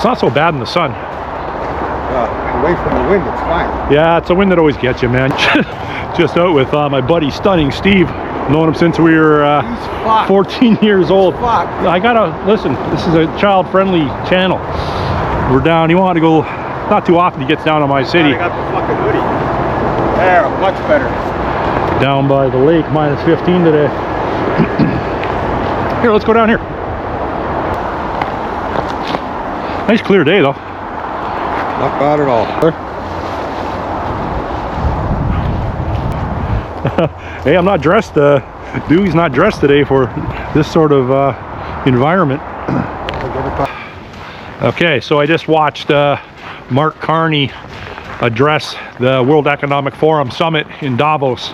It's not so bad in the sun. Away from the wind, it's fine. Yeah, it's the wind that always gets you, man. Just out with my buddy Stunning Steve. Known him since we were 14 years old. I gotta listen. This is a child-friendly channel. We're down. He wanted to go. Not too often he gets down on my city. I got the fucking hoodie. There, much better. Down by the lake, minus 15 today. Here, let's go down here. Nice clear day though. Not bad at all. Hey, I'm not dressed. Dewey's not dressed today for this sort of environment. Okay, so I just watched Mark Carney address the World Economic Forum Summit in Davos.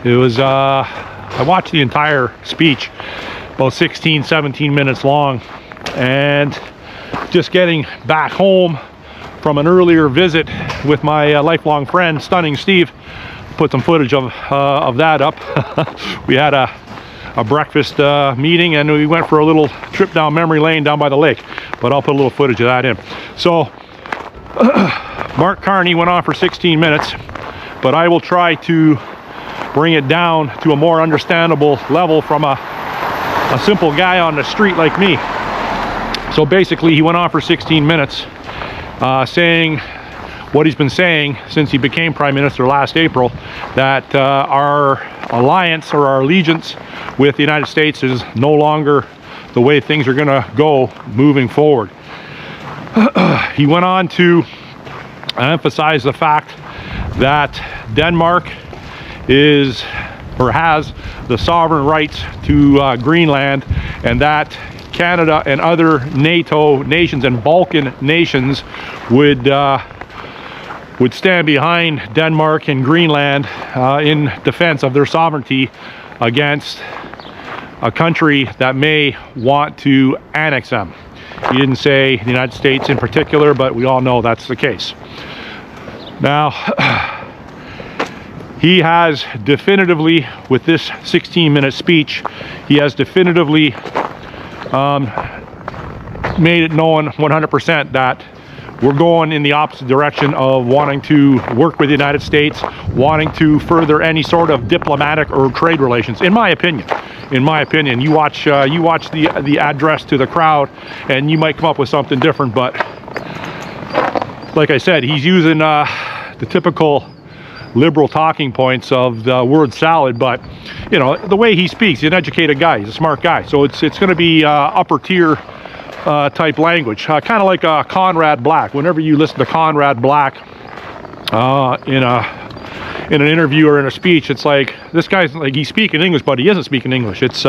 It was, I watched the entire speech, about 16, 17 minutes long, and just getting back home from an earlier visit with my lifelong friend, Stunning Steve. Put some footage of that up. We had a breakfast meeting, and we went for a little trip down memory lane down by the lake, but I'll put a little footage of that in. So Mark Carney went on for 16 minutes, but I will try to bring it down to a more understandable level from a simple guy on the street like me. So basically he went on for 16 minutes saying what he's been saying since he became Prime Minister last April, that our alliance or our allegiance with the United States is no longer the way things are going to go moving forward. He went on to emphasize the fact that Denmark is or has the sovereign rights to Greenland, and that Canada and other NATO nations and Balkan nations would stand behind Denmark and Greenland in defense of their sovereignty against a country that may want to annex them. He didn't say the United States in particular, but we all know that's the case. Now, he has definitively, with this 16-minute speech, he has definitively made it known 100% that we're going in the opposite direction of wanting to work with the United States, wanting to further any sort of diplomatic or trade relations. In my opinion, you watch the address to the crowd, and you might come up with something different. But like I said, he's using the typical liberal talking points of the word salad. But you know, the way he speaks, he's an educated guy, he's a smart guy. So it's going to be upper tier type language, kind of like Conrad Black. Whenever you listen to Conrad Black in an interview or in a speech, it's like this guy's like he's speaking English, but he isn't speaking English. It's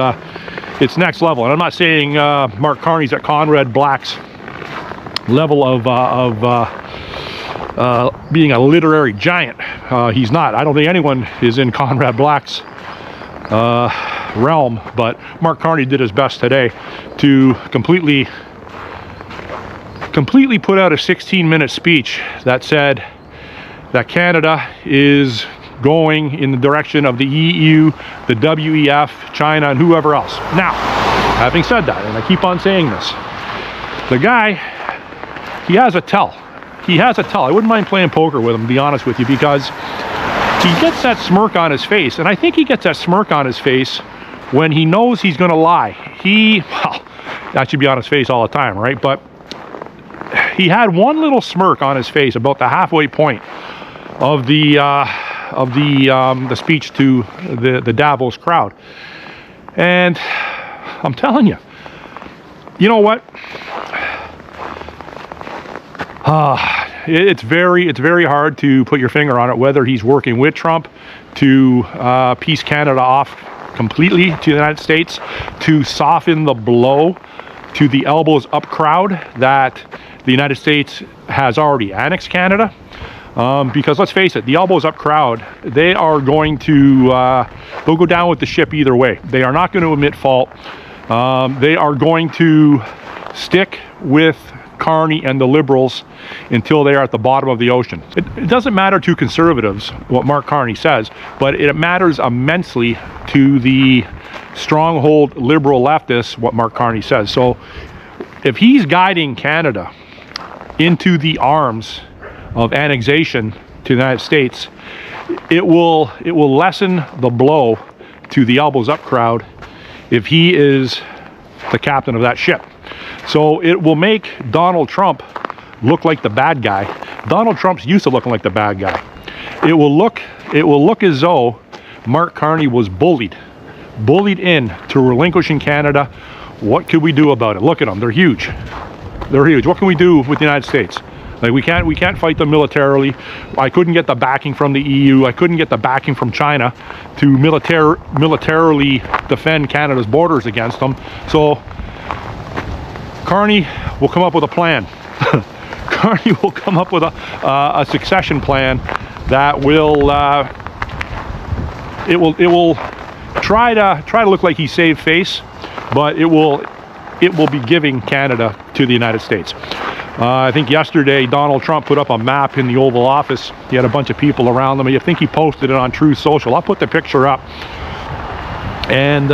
next level. And I'm not saying Mark Carney's at Conrad Black's level of being a literary giant. He's not. I don't think anyone is in Conrad Black's realm, but Mark Carney did his best today to completely put out a 16-minute speech that said that Canada is going in the direction of the EU, the WEF, China, and whoever else. Now, having said that, and I keep on saying this, the guy, he has a tell. He has a tell. I wouldn't mind playing poker with him, to be honest with you, because he gets that smirk on his face, and I think he gets that smirk on his face when he knows he's going to lie. Well, that should be on his face all the time, right? But he had one little smirk on his face about the halfway point of the speech to the Davos crowd, and I'm telling you, you know what? It's very hard to put your finger on it whether he's working with Trump to piece Canada off completely to the United States, to soften the blow to the elbows up crowd that the United States has already annexed Canada. Because let's face it, the elbows up crowd, they are going to they'll go down with the ship either way. They are not going to admit fault. They are going to stick with Carney and the Liberals until they are at the bottom of the ocean. It doesn't matter to conservatives what Mark Carney says, but it matters immensely to the stronghold liberal leftists what Mark Carney says. So if he's guiding Canada into the arms of annexation to the United States, it will lessen the blow to the elbows up crowd if he is the captain of that ship. So it will make Donald Trump look like the bad guy. Donald Trump's used to looking like the bad guy. It will look as though Mark Carney was bullied in to relinquishing Canada. What could we do about it? Look at them, they're huge. They're huge. What can we do with the United States? Like, we can't fight them militarily. I couldn't get the backing from the EU. I couldn't get the backing from China to militarily defend Canada's borders against them. So Carney will come up with a plan. Carney will come up with a succession plan that will it will try to look like he saved face, but it will be giving Canada to the United States. I think yesterday Donald Trump put up a map in the Oval Office. He had a bunch of people around him. I think he posted it on Truth Social. I'll put the picture up. And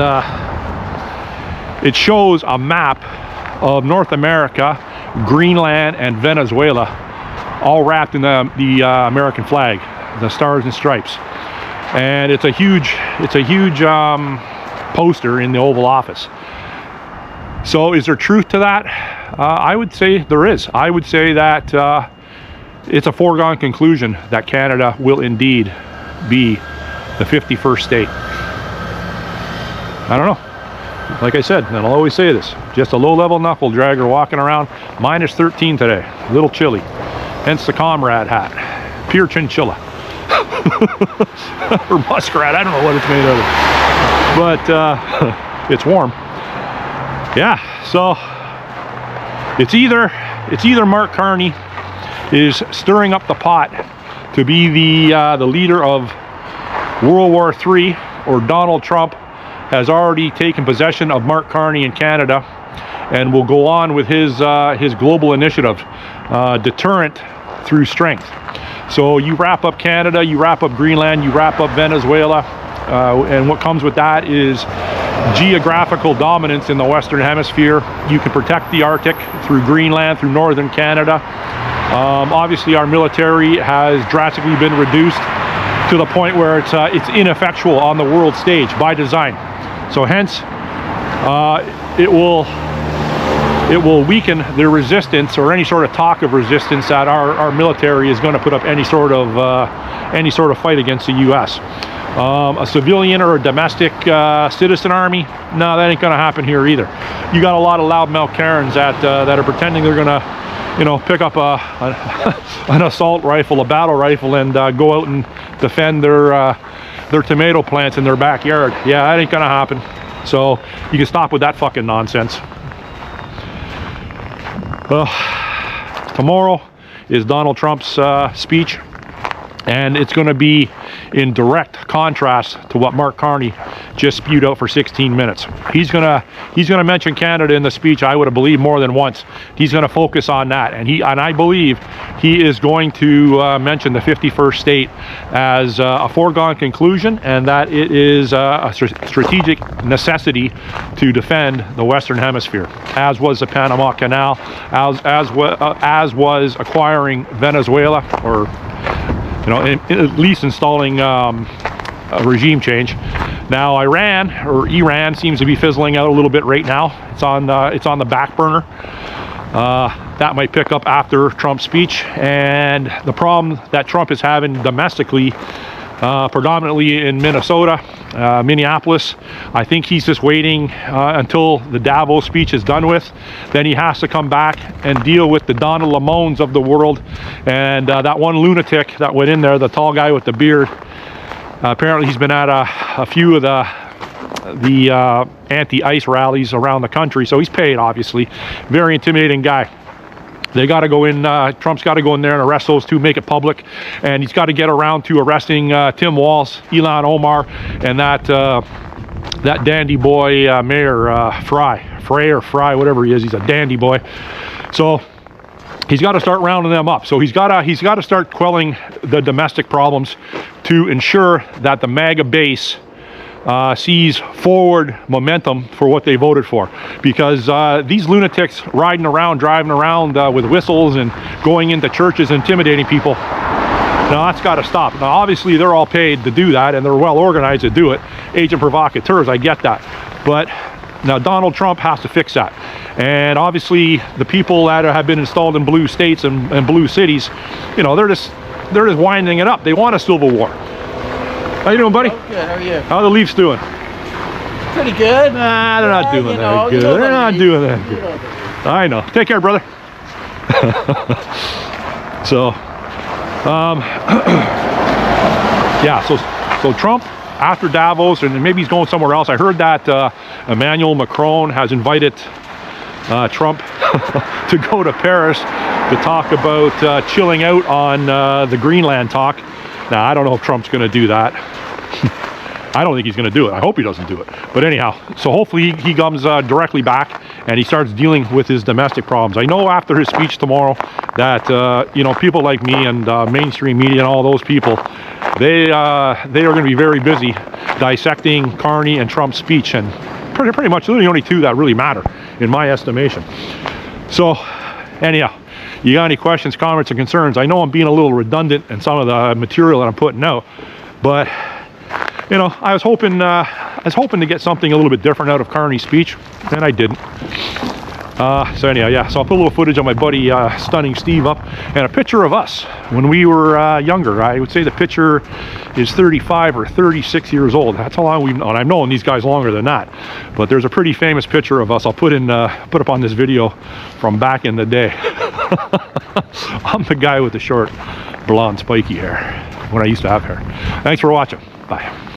it shows a map of North America, Greenland, and Venezuela, all wrapped in the American flag, the stars and stripes. And it's a huge poster in the Oval Office. So is there truth to that? I would say there is. I would say that it's a foregone conclusion that Canada will indeed be the 51st state. I don't know. Like I said, and I'll always say this, just a low-level knuckle dragger walking around. Minus 13 today, a little chilly. Hence the comrade hat. Pure chinchilla. Or muskrat, I don't know what it's made of. But it's warm. Yeah, so it's either Mark Carney is stirring up the pot to be the leader of World War III, or Donald Trump has already taken possession of Mark Carney in Canada and will go on with his global initiative, deterrent through strength. So you wrap up Canada, you wrap up Greenland, you wrap up Venezuela, and what comes with that is geographical dominance in the Western Hemisphere. You can protect the Arctic through Greenland, through northern Canada. Obviously, our military has drastically been reduced to the point where it's ineffectual on the world stage by design. So hence, it will weaken the resistance, or any sort of talk of resistance, that our military is going to put up any sort of fight against the U.S. A civilian or a domestic citizen army, no, that ain't going to happen here either. You got a lot of loudmouth Karens that are pretending they're going to, pick up an assault rifle, a battle rifle, and go out and defend their tomato plants in their backyard. Yeah, that ain't going to happen. So you can stop with that fucking nonsense. Well, tomorrow is Donald Trump's speech, and it's going to be in direct contrast to what Mark Carney just spewed out for 16 minutes. He's gonna mention Canada in the speech, I would have believed, more than once. He's going to focus on that, and I believe he is going to mention the 51st state as a foregone conclusion, and that it is a strategic necessity to defend the Western Hemisphere, as was the Panama Canal, as was acquiring Venezuela, or at least installing a regime change. Now Iran seems to be fizzling out a little bit right now. It's on the back burner. That might pick up after Trump's speech. And the problem that Trump is having domestically, predominantly in Minnesota, Minneapolis, I think he's just waiting until the Davos speech is done with. Then he has to come back and deal with the Donald Lamones of the world, and that one lunatic that went in there, the tall guy with the beard. Apparently he's been at a few of the anti-ICE rallies around the country, so he's paid, obviously. Very intimidating guy. They got to go in, Trump's got to go in there and arrest those two, make it public. And he's got to get around to arresting Tim Walz, Ilhan Omar, and that dandy boy mayor, Fry, whatever he is. He's a dandy boy. So he's got to start rounding them up. So he's got to start quelling the domestic problems to ensure that the MAGA base sees forward momentum for what they voted for, because these lunatics riding around, driving around with whistles and going into churches, intimidating people, now that's got to stop. Now obviously they're all paid to do that and they're well organized to do it, agent provocateurs, I get that, but now Donald Trump has to fix that. And obviously the people that have been installed in blue states and blue cities, you know, they're just winding it up. They want a civil war. How you doing, buddy? Oh, good. How are you? How are the Leafs doing? Pretty good. Nah, they're not doing that good. They're not doing that good. I know. Take care, brother. So, yeah. So Trump, after Davos, and maybe he's going somewhere else. I heard that Emmanuel Macron has invited Trump to go to Paris to talk about chilling out on the Greenland talk. Now, I don't know if Trump's going to do that. I don't think he's going to do it. I hope he doesn't do it. But anyhow, so hopefully he comes directly back and he starts dealing with his domestic problems. I know after his speech tomorrow that, you know, people like me and mainstream media and all those people, they are going to be very busy dissecting Carney and Trump's speech, and pretty much they're the only two that really matter in my estimation. So anyhow, you got any questions, comments, and concerns? I know I'm being a little redundant in some of the material that I'm putting out, but you know, I was hoping to get something a little bit different out of Carney's speech, and I didn't. So anyhow, yeah, so I'll put a little footage of my buddy Stunning Steve up, and a picture of us when we were younger. I would say the picture is 35 or 36 years old. That's how long we've known. I've known these guys longer than that, but there's a pretty famous picture of us. I'll put up on this video from back in the day. I'm the guy with the short blonde spiky hair when I used to have hair. Thanks for watching. Bye.